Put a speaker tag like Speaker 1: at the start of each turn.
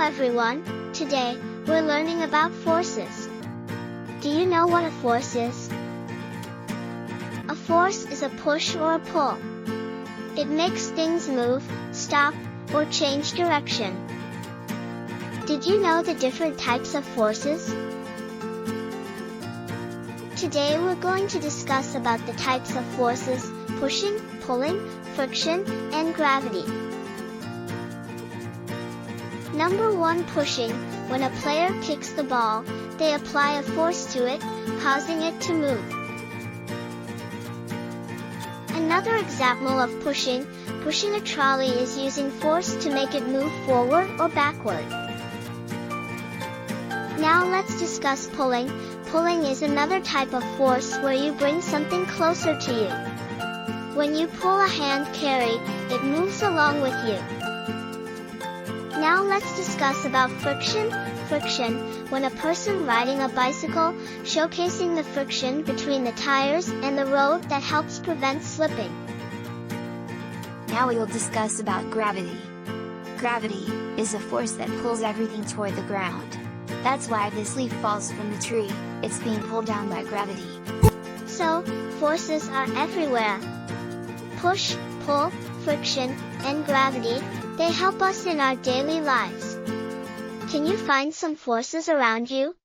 Speaker 1: everyone, today, we're learning about forces. Do you know what a force is? A force is a push or a pull. It makes things move, stop, or change direction. Did you know the different types of forces? Today we're going to discuss about the types of forces, pushing, pulling, friction, and gravity. Number 1, pushing. When a player kicks the ball, they apply a force to it, causing it to move. Another example of pushing a trolley is using force to make it move forward or backward. Now let's discuss pulling. Pulling is another type of force where you bring something closer to you. When you pull a hand carry, it moves along with you. Now let's discuss about friction. Friction, when a person riding a bicycle, showcasing the friction between the tires and the road that helps prevent slipping.
Speaker 2: Now we will discuss about gravity. Gravity is a force that pulls everything toward the ground. That's why this leaf falls from the tree, it's being pulled down by gravity.
Speaker 1: So, forces are everywhere. Push, pull, friction, and gravity, they help us in our daily lives. Can you find some forces around you?